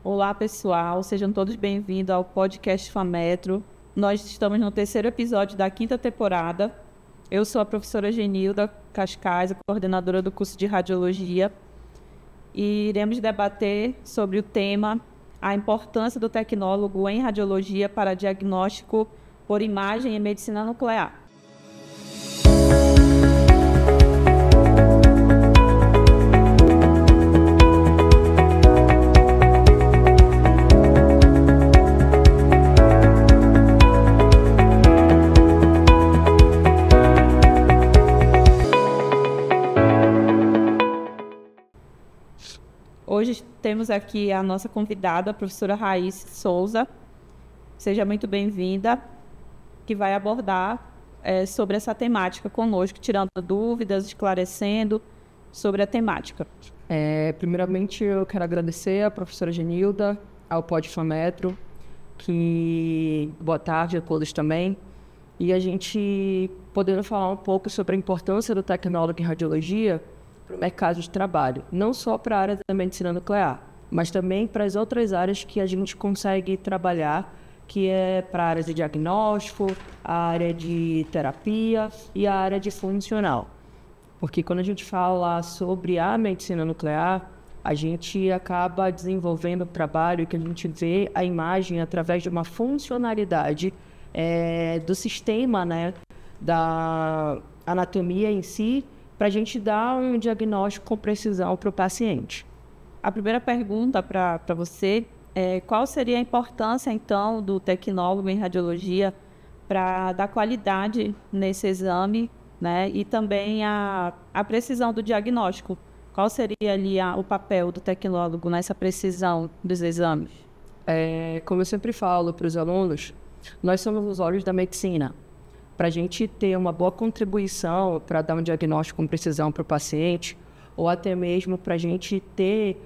Olá, pessoal, sejam todos bem-vindos ao podcast FAMetro. Nós estamos no terceiro episódio da quinta temporada. Eu sou a professora Genilda Cascais, a coordenadora do curso de Radiologia, e iremos debater sobre o tema a importância do tecnólogo em radiologia para diagnóstico por imagem em medicina nuclear. Hoje temos aqui a nossa convidada, a professora Raíssa Souza. Seja muito bem-vinda, que vai abordar sobre essa temática conosco, tirando dúvidas, esclarecendo sobre a temática. Primeiramente, eu quero agradecer à professora Genilda, ao Pod FAMetro, boa tarde a todos também. E a gente podendo falar um pouco sobre a importância do tecnólogo em radiologia para o mercado de trabalho, não só para a área da medicina nuclear, mas também para as outras áreas que a gente consegue trabalhar, que é para a área de diagnóstico, a área de terapia e a área de funcional. Porque quando a gente fala sobre a medicina nuclear, a gente acaba desenvolvendo um trabalho que a gente vê a imagem através de uma funcionalidade do sistema, né, da anatomia em si, para a gente dar um diagnóstico com precisão para o paciente. A primeira pergunta para você é qual seria a importância, então, do tecnólogo em radiologia para dar qualidade nesse exame, né, e também a precisão do diagnóstico? Qual seria ali o papel do tecnólogo nessa precisão dos exames? Como eu sempre falo para os alunos, nós somos os olhos da medicina. Para a gente ter uma boa contribuição para dar um diagnóstico com precisão para o paciente, ou até mesmo para a gente ter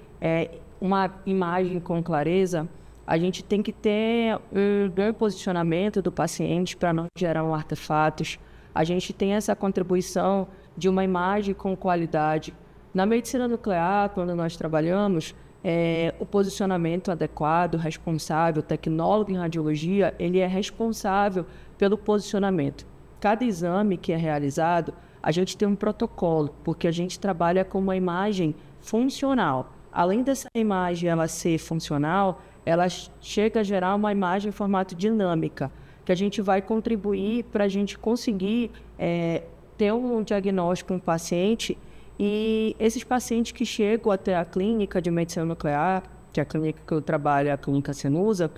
uma imagem com clareza, a gente tem que ter um bom posicionamento do paciente para não gerar artefatos. A gente tem essa contribuição de uma imagem com qualidade. Na medicina nuclear, quando nós trabalhamos, o posicionamento adequado, responsável, o tecnólogo em radiologia, ele é responsável pelo posicionamento. Cada exame que é realizado, a gente tem um protocolo, porque a gente trabalha com uma imagem funcional. Além dessa imagem ela ser funcional, ela chega a gerar uma imagem em formato dinâmica, que a gente vai contribuir para a gente conseguir ter um diagnóstico com o paciente. E esses pacientes que chegam até a clínica de medicina nuclear, que é a clínica que eu trabalho, a clínica Senusa,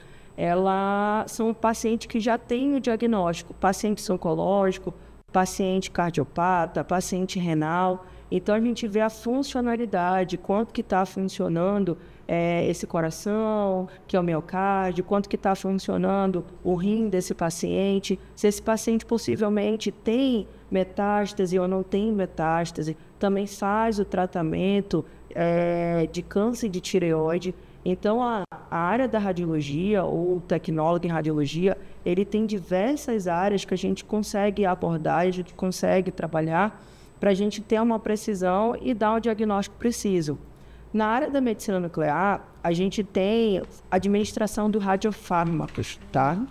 são pacientes que já têm o diagnóstico, paciente oncológico, paciente cardiopata, paciente renal. Então a gente vê a funcionalidade, quanto que está funcionando esse coração, que é o miocárdio, quanto que está funcionando o rim desse paciente, se esse paciente possivelmente tem metástase ou não tem metástase, também faz o tratamento de câncer de tireoide. Então, a área da radiologia, ou o tecnólogo em radiologia, ele tem diversas áreas que a gente consegue abordar, a gente consegue trabalhar para a gente ter uma precisão e dar um diagnóstico preciso. Na área da medicina nuclear, a gente tem administração do radiofármacos, tá?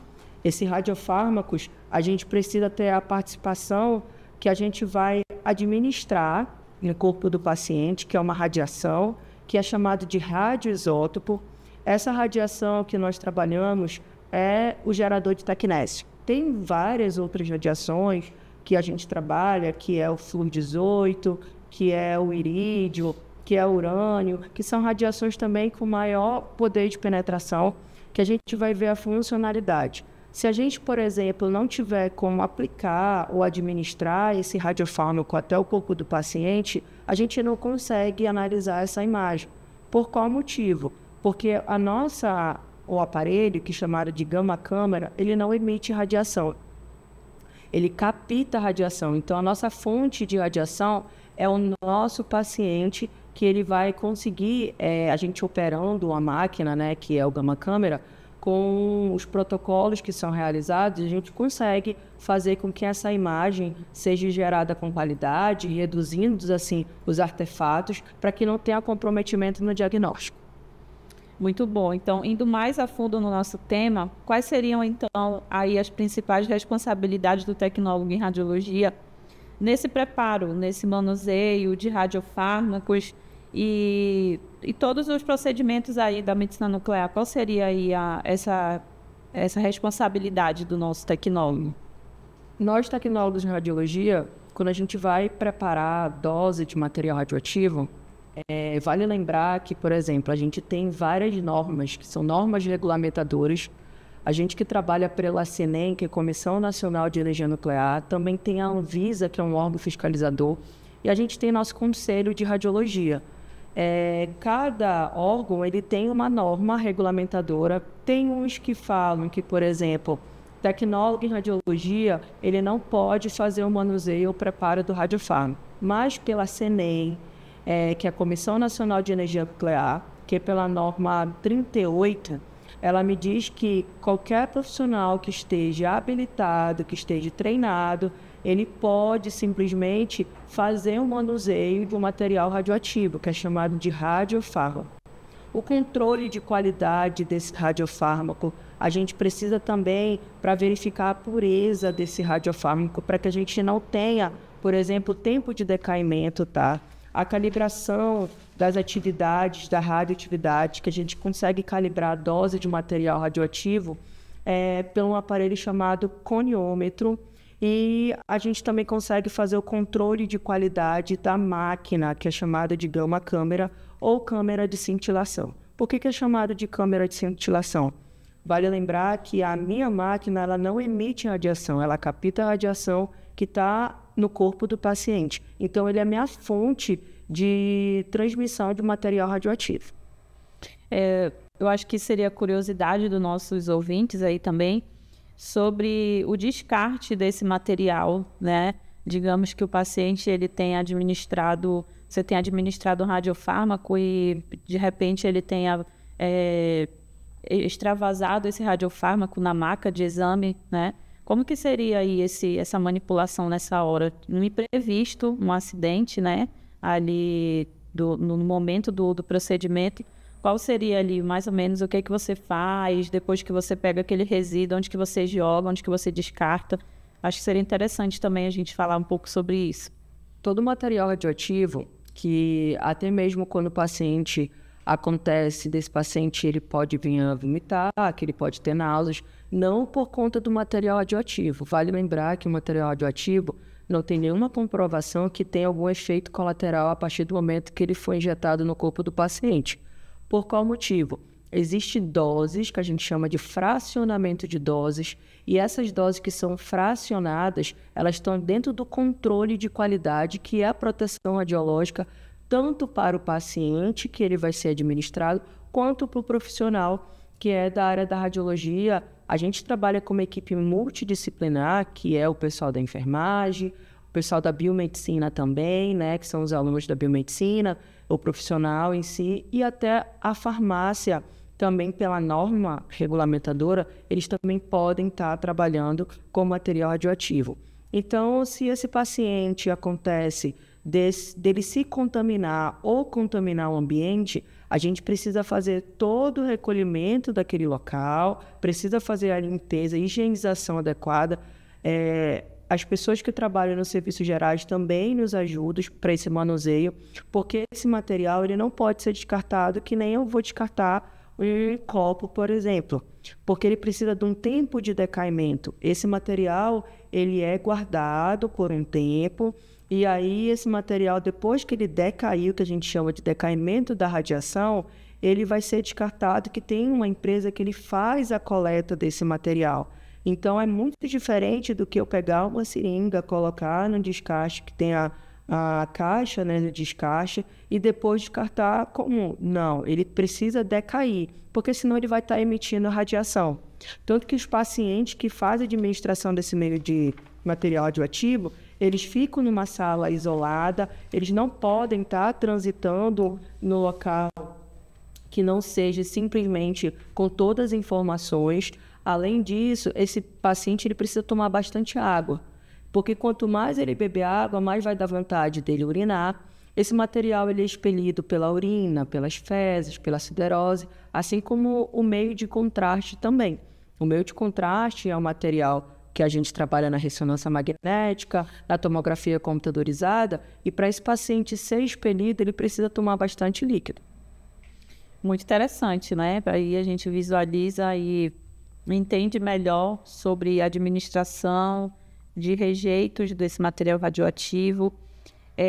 Esse radiofármacos, a gente precisa ter a participação que a gente vai administrar no corpo do paciente, que é uma radiação, que é chamado de radioisótopo. Essa radiação que nós trabalhamos é o gerador de tecnésio. Tem várias outras radiações que a gente trabalha, que é o flúor 18, que é o irídio, que é o urânio, que são radiações também com maior poder de penetração, que a gente vai ver a funcionalidade. Se a gente, por exemplo, não tiver como aplicar ou administrar esse radiofármaco até o corpo do paciente, a gente não consegue analisar essa imagem. Por qual motivo? Porque o aparelho, que é chamado de gama-câmara, ele não emite radiação. Ele capta a radiação. Então, a nossa fonte de radiação é o nosso paciente, que ele vai conseguir, a gente operando uma máquina, né, que é o gama-câmara, com os protocolos que são realizados, a gente consegue fazer com que essa imagem seja gerada com qualidade, reduzindo assim os artefatos, para que não tenha comprometimento no diagnóstico. Muito bom. Então, indo mais a fundo no nosso tema, quais seriam, então, aí as principais responsabilidades do tecnólogo em radiologia nesse preparo, nesse manuseio de radiofármacos e todos os procedimentos aí da medicina nuclear? Qual seria aí essa responsabilidade do nosso tecnólogo? Nós, tecnólogos em radiologia, quando a gente vai preparar dose de material radioativo, vale lembrar que, por exemplo, a gente tem várias normas, que são normas regulamentadoras. A gente que trabalha pela CNEM, que é a Comissão Nacional de Energia Nuclear, também tem a Anvisa, que é um órgão fiscalizador, e a gente tem nosso Conselho de Radiologia. Cada órgão ele tem uma norma regulamentadora. Tem uns que falam que, por exemplo, tecnólogo em radiologia, ele não pode fazer o manuseio ou preparo do radiofármaco, mas pela CNEM, que é a Comissão Nacional de Energia Nuclear, que é pela norma 38, ela me diz que qualquer profissional que esteja habilitado, que esteja treinado, ele pode simplesmente fazer um manuseio de um material radioativo, que é chamado de radiofármaco. O controle de qualidade desse radiofármaco, a gente precisa também para verificar a pureza desse radiofármaco, para que a gente não tenha, por exemplo, tempo de decaimento, tá? A calibração das atividades, da radioatividade, que a gente consegue calibrar a dose de material radioativo por um aparelho chamado coniômetro, e a gente também consegue fazer o controle de qualidade da máquina, que é chamada de gama câmera ou câmera de cintilação. Por que é chamado de câmera de cintilação? Vale lembrar que a minha máquina ela não emite radiação, ela capta a radiação que está no corpo do paciente. Então, ele é a minha fonte de transmissão de material radioativo. Eu acho que seria curiosidade dos nossos ouvintes aí também sobre o descarte desse material, né? Digamos que o paciente ele tem administrado, você tem administrado um radiofármaco e de repente ele tenha extravasado esse radiofármaco na maca de exame, né? Como que seria aí essa manipulação nessa hora? No imprevisto, um acidente, né? Ali no momento do procedimento, qual seria ali mais ou menos o que você faz depois que você pega aquele resíduo, onde que você joga, onde que você descarta? Acho que seria interessante também a gente falar um pouco sobre isso. Todo material radioativo, que até mesmo quando o paciente acontece desse paciente, ele pode vir a vomitar, que ele pode ter náuseas, não por conta do material radioativo. Vale lembrar que o material radioativo não tem nenhuma comprovação que tenha algum efeito colateral a partir do momento que ele foi injetado no corpo do paciente. Por qual motivo? Existem doses que a gente chama de fracionamento de doses, e essas doses que são fracionadas, elas estão dentro do controle de qualidade, que é a proteção radiológica, tanto para o paciente, que ele vai ser administrado, quanto para o profissional, que é da área da radiologia. A gente trabalha com uma equipe multidisciplinar, que é o pessoal da enfermagem, o pessoal da biomedicina também, né, que são os alunos da biomedicina, o profissional em si, e até a farmácia, também pela norma regulamentadora, eles também podem estar trabalhando com material radioativo. Então, se esse paciente acontece dele se contaminar ou contaminar o ambiente, a gente precisa fazer todo o recolhimento daquele local, precisa fazer a limpeza, a higienização adequada. As pessoas que trabalham nos serviços gerais também nos ajudam para esse manuseio, porque esse material ele não pode ser descartado, que nem eu vou descartar um copo, por exemplo, porque ele precisa de um tempo de decaimento. Esse material ele é guardado por um tempo, e aí esse material, depois que ele decaiu, que a gente chama de decaimento da radiação, ele vai ser descartado, que tem uma empresa que ele faz a coleta desse material. Então, é muito diferente do que eu pegar uma seringa, colocar no descarte, que tem a caixa, né, no descarte, e depois descartar comum. Não, ele precisa decair, porque senão ele vai estar emitindo radiação. Tanto que os pacientes que fazem a administração desse meio de material radioativo, eles ficam numa sala isolada, eles não podem estar transitando no local que não seja simplesmente com todas as informações. Além disso, esse paciente ele precisa tomar bastante água, porque quanto mais ele beber água, mais vai dar vontade dele urinar, Esse material ele é expelido pela urina, pelas fezes, pela siderose, assim como o meio de contraste também. O meio de contraste é um material que a gente trabalha na ressonância magnética, na tomografia computadorizada, e para esse paciente ser expelido, ele precisa tomar bastante líquido. Muito interessante, né? Aí a gente visualiza e entende melhor sobre a administração de rejeitos desse material radioativo.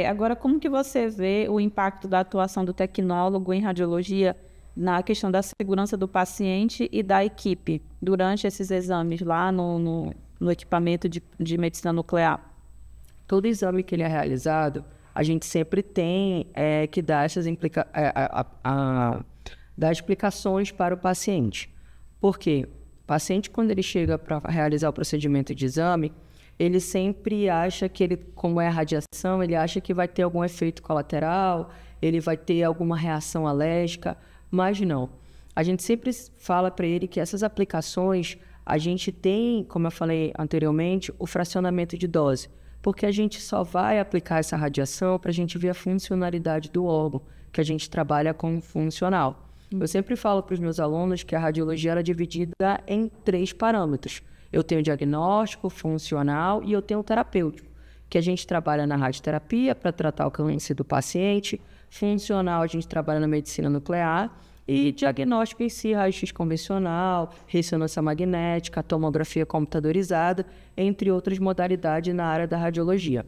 Agora, como que você vê o impacto da atuação do tecnólogo em radiologia na questão da segurança do paciente e da equipe durante esses exames lá no equipamento de medicina nuclear? Todo exame que ele é realizado, a gente sempre tem que dar dar explicações para o paciente. Por quê? O paciente, quando ele chega para realizar o procedimento de exame, ele sempre acha que como é a radiação, ele acha que vai ter algum efeito colateral, ele vai ter alguma reação alérgica, mas não. A gente sempre fala para ele que essas aplicações, a gente tem, como eu falei anteriormente, o fracionamento de dose, porque a gente só vai aplicar essa radiação para a gente ver a funcionalidade do órgão, que a gente trabalha como funcional. Eu sempre falo para os meus alunos que a radiologia é dividida em 3 parâmetros. Eu tenho diagnóstico, funcional e eu tenho terapêutico, que a gente trabalha na radioterapia para tratar o câncer do paciente, funcional a gente trabalha na medicina nuclear e diagnóstico em si, raio-x convencional, ressonância magnética, tomografia computadorizada, entre outras modalidades na área da radiologia.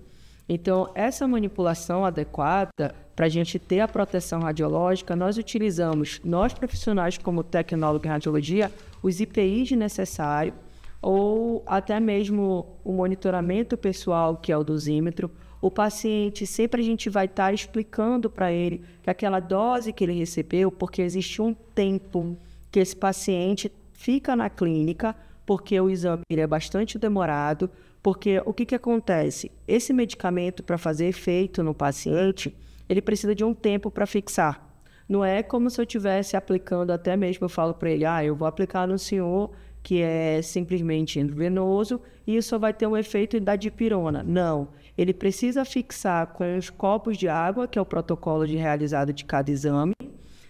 Então, essa manipulação adequada para a gente ter a proteção radiológica, nós utilizamos, nós profissionais como tecnólogo em radiologia, os IPIs necessários, ou até mesmo o monitoramento pessoal, que é o dosímetro. O paciente, sempre a gente vai estar explicando para ele que aquela dose que ele recebeu, porque existe um tempo que esse paciente fica na clínica, porque o exame ele é bastante demorado, porque o que acontece? Esse medicamento, para fazer efeito no paciente, ele precisa de um tempo para fixar. Não é como se eu estivesse aplicando, até mesmo eu falo para ele, eu vou aplicar no senhor que é simplesmente endovenoso e isso só vai ter um efeito da dipirona. Não, ele precisa fixar com os copos de água, que é o protocolo de realizado de cada exame,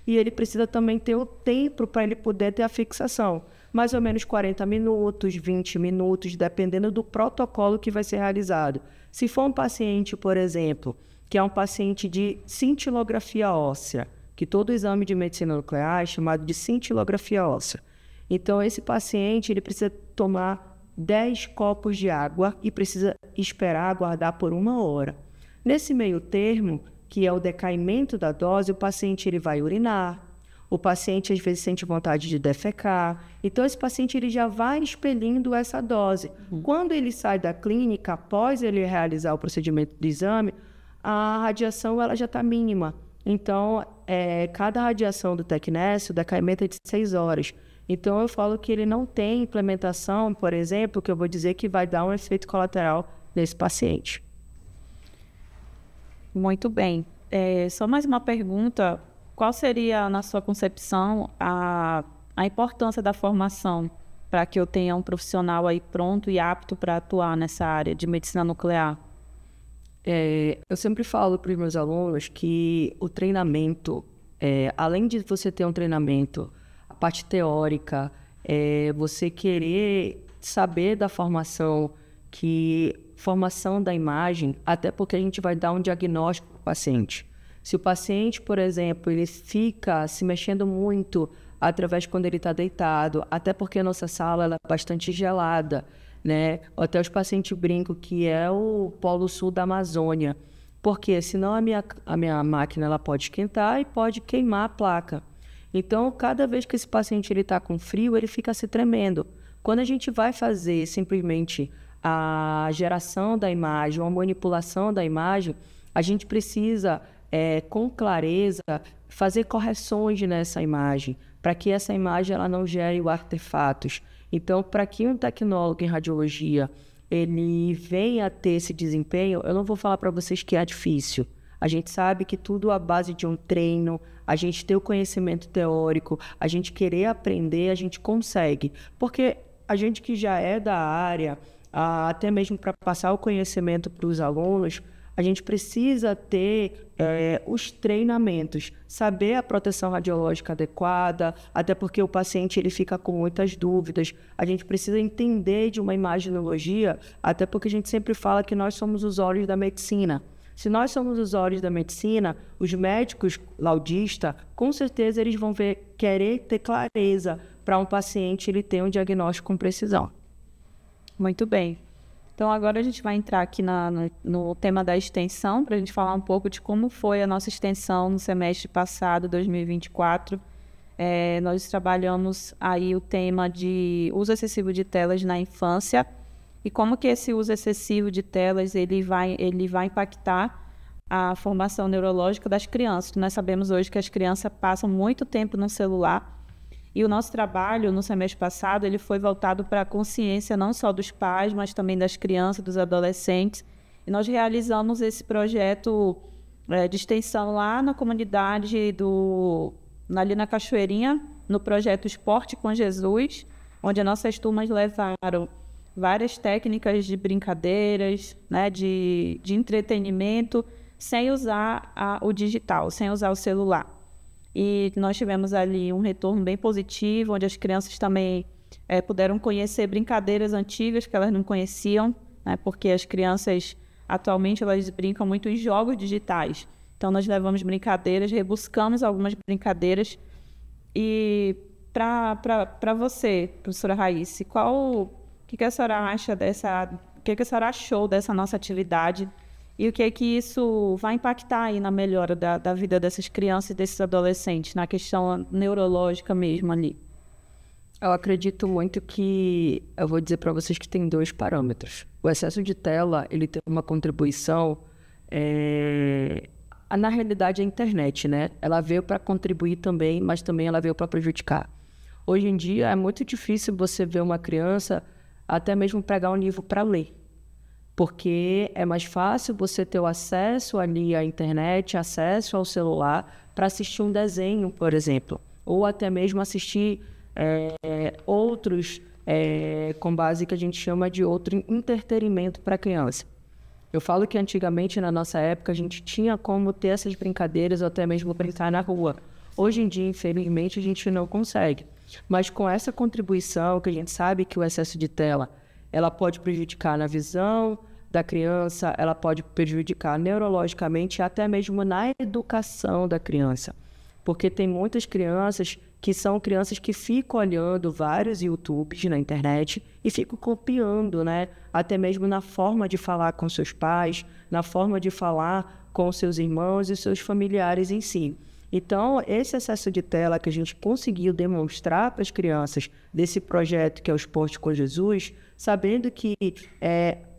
e ele precisa também ter o tempo para ele poder ter a fixação. Mais ou menos 40 minutos, 20 minutos, dependendo do protocolo que vai ser realizado. Se for um paciente, por exemplo, que é um paciente de cintilografia óssea, que todo exame de medicina nuclear é chamado de cintilografia óssea. Então, esse paciente ele precisa tomar 10 copos de água e precisa esperar, aguardar por 1 hora. Nesse meio termo, que é o decaimento da dose, o paciente ele vai urinar, o paciente às vezes sente vontade de defecar, então esse paciente ele já vai expelindo essa dose. Quando ele sai da clínica, após ele realizar o procedimento de exame, a radiação ela já está mínima. Então, cada radiação do tecnécio, o decaimento é de 6 horas. Então, eu falo que ele não tem implementação, por exemplo, que eu vou dizer que vai dar um efeito colateral nesse paciente. Muito bem. Só mais uma pergunta. Qual seria, na sua concepção, a importância da formação para que eu tenha um profissional aí pronto e apto para atuar nessa área de medicina nuclear? Eu sempre falo para os meus alunos que o treinamento, além de você ter um treinamento, a parte teórica, você querer saber da formação da imagem, até porque a gente vai dar um diagnóstico para o paciente. Se o paciente, por exemplo, ele fica se mexendo muito através quando ele está deitado, até porque a nossa sala ela é bastante gelada, né? Até os pacientes brincam que é o polo sul da Amazônia, porque senão a minha máquina ela pode esquentar e pode queimar a placa. Então, cada vez que esse paciente está com frio, ele fica se tremendo. Quando a gente vai fazer simplesmente a geração da imagem, ou a manipulação da imagem, a gente precisa, com clareza, fazer correções nessa imagem, para que essa imagem ela não gere artefatos. Então, para que um tecnólogo em radiologia ele venha a ter esse desempenho, eu não vou falar para vocês que é difícil. A gente sabe que tudo à base de um treino, a gente ter o conhecimento teórico, a gente querer aprender, a gente consegue. Porque a gente que já é da área, até mesmo para passar o conhecimento para os alunos, a gente precisa ter os treinamentos, saber a proteção radiológica adequada, até porque o paciente ele fica com muitas dúvidas. A gente precisa entender de uma imaginologia, até porque a gente sempre fala que nós somos os olhos da medicina. Se nós somos os olhos da medicina, os médicos laudistas, com certeza eles vão querer ter clareza para um paciente ele ter um diagnóstico com precisão. Muito bem. Então, agora a gente vai entrar aqui no tema da extensão, para a gente falar um pouco de como foi a nossa extensão no semestre passado, 2024. Nós trabalhamos aí o tema de uso excessivo de telas na infância e como que esse uso excessivo de telas ele vai impactar a formação neurológica das crianças. Nós sabemos hoje que as crianças passam muito tempo no celular. E o nosso trabalho, no semestre passado, ele foi voltado para a consciência não só dos pais, mas também das crianças, dos adolescentes. E nós realizamos esse projeto de extensão lá na comunidade ali na Cachoeirinha, no projeto Esporte com Jesus, onde as nossas turmas levaram várias técnicas de brincadeiras, né, de entretenimento, sem usar o digital, sem usar o celular. E nós tivemos ali um retorno bem positivo, onde as crianças também puderam conhecer brincadeiras antigas que elas não conheciam, né? Porque as crianças, atualmente, elas brincam muito em jogos digitais. Então, nós levamos brincadeiras, rebuscamos algumas brincadeiras. E para você, professora Raísse, o que a senhora acha o que a senhora achou dessa nossa atividade? E o que é que isso vai impactar aí na melhora da vida dessas crianças e desses adolescentes, na questão neurológica mesmo ali? Eu acredito muito que, eu vou dizer para vocês que tem 2 parâmetros. O excesso de tela, ele tem uma contribuição, na realidade, a internet, né? Ela veio para contribuir também, mas também ela veio para prejudicar. Hoje em dia, é muito difícil você ver uma criança até mesmo pegar um livro para ler. Porque é mais fácil você ter o acesso ali à internet, acesso ao celular, para assistir um desenho, por exemplo. Ou até mesmo assistir outros, com base que a gente chama de outro entretenimento para a criança. Eu falo que antigamente, na nossa época, a gente tinha como ter essas brincadeiras ou até mesmo brincar na rua. Hoje em dia, infelizmente, a gente não consegue. Mas com essa contribuição, que a gente sabe que o excesso de tela ela pode prejudicar na visão da criança, ela pode prejudicar neurologicamente, até mesmo na educação da criança. Porque tem muitas crianças que são crianças que ficam olhando vários YouTubes na internet e ficam copiando, né? Até mesmo na forma de falar com seus pais, na forma de falar com seus irmãos e seus familiares em si. Então, esse excesso de tela que a gente conseguiu demonstrar para as crianças desse projeto que é o Esporte com Jesus, sabendo que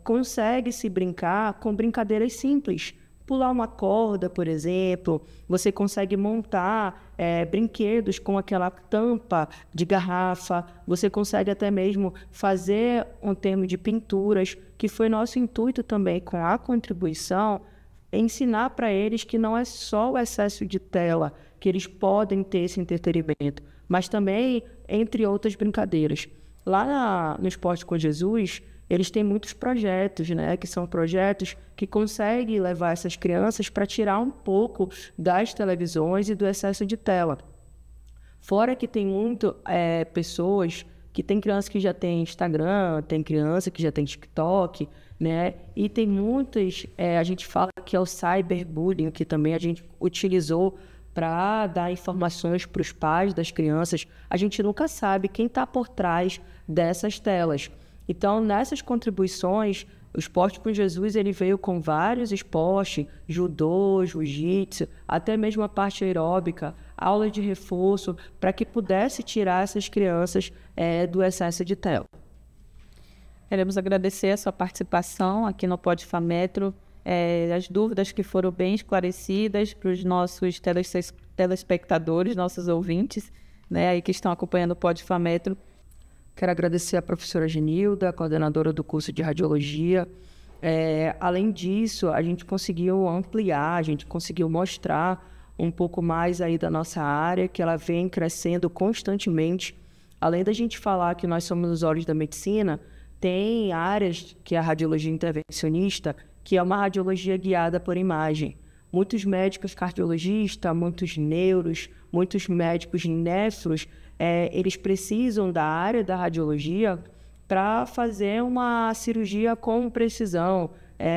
consegue se brincar com brincadeiras simples. Pular uma corda, por exemplo, você consegue montar brinquedos com aquela tampa de garrafa, você consegue até mesmo fazer um termo de pinturas, que foi nosso intuito também com a contribuição, ensinar para eles que não é só o excesso de tela que eles podem ter esse entretenimento, mas também entre outras brincadeiras. Lá no Esporte com Jesus, eles têm muitos projetos, né, que são projetos que conseguem levar essas crianças para tirar um pouco das televisões e do excesso de tela. Fora que tem muito pessoas que tem criança que já tem Instagram, tem criança que já tem TikTok, né? E tem muitas, a gente fala que é o cyberbullying, que também a gente utilizou para dar informações para os pais das crianças. A gente nunca sabe quem está por trás dessas telas. Então, nessas contribuições, o Esporte com Jesus ele veio com vários esportes, judô, jiu-jitsu, até mesmo a parte aeróbica, aula de reforço, para que pudesse tirar essas crianças do excesso de tela. Queremos agradecer a sua participação aqui no Podfametro, as dúvidas que foram bem esclarecidas para os nossos telespectadores, nossos ouvintes, né, aí que estão acompanhando o Podfametro. Quero agradecer a professora Genilda, coordenadora do curso de Radiologia. Além disso, a gente conseguiu ampliar, a gente conseguiu mostrar um pouco mais aí da nossa área, que ela vem crescendo constantemente. Além da gente falar que nós somos os olhos da medicina, tem áreas que é a radiologia intervencionista, que é uma radiologia guiada por imagem. Muitos médicos cardiologistas, muitos neuros, muitos médicos nefros, eles precisam da área da radiologia para fazer uma cirurgia com precisão,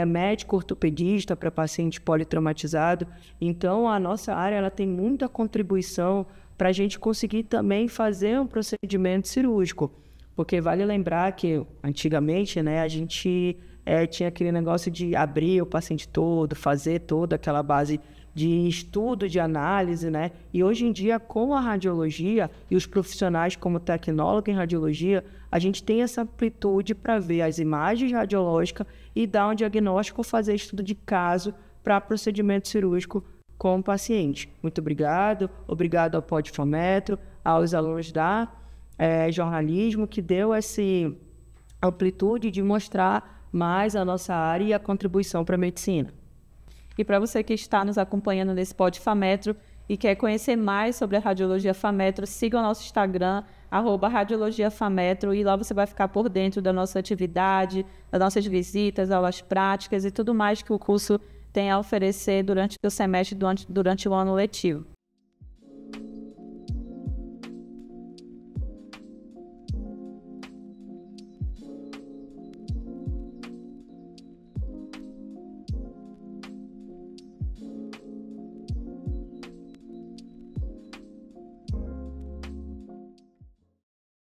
médico ortopedista para paciente politraumatizado. Então, a nossa área ela tem muita contribuição para a gente conseguir também fazer um procedimento cirúrgico. Porque vale lembrar que, antigamente, né, a gente tinha aquele negócio de abrir o paciente todo, fazer toda aquela base de estudo, de análise, né? E hoje em dia, com a radiologia e os profissionais como tecnólogo em radiologia, a gente tem essa amplitude para ver as imagens radiológicas e dar um diagnóstico ou fazer estudo de caso para procedimento cirúrgico com o paciente. Muito obrigado. Obrigado ao Podfametro, aos alunos da jornalismo, que deu essa amplitude de mostrar mais a nossa área e a contribuição para a medicina. E para você que está nos acompanhando nesse Podfametro e quer conhecer mais sobre a Radiologia Fametro, siga o nosso Instagram, @radiologiafametro, e lá você vai ficar por dentro da nossa atividade, das nossas visitas, aulas práticas e tudo mais que o curso tem a oferecer durante o semestre, durante o ano letivo.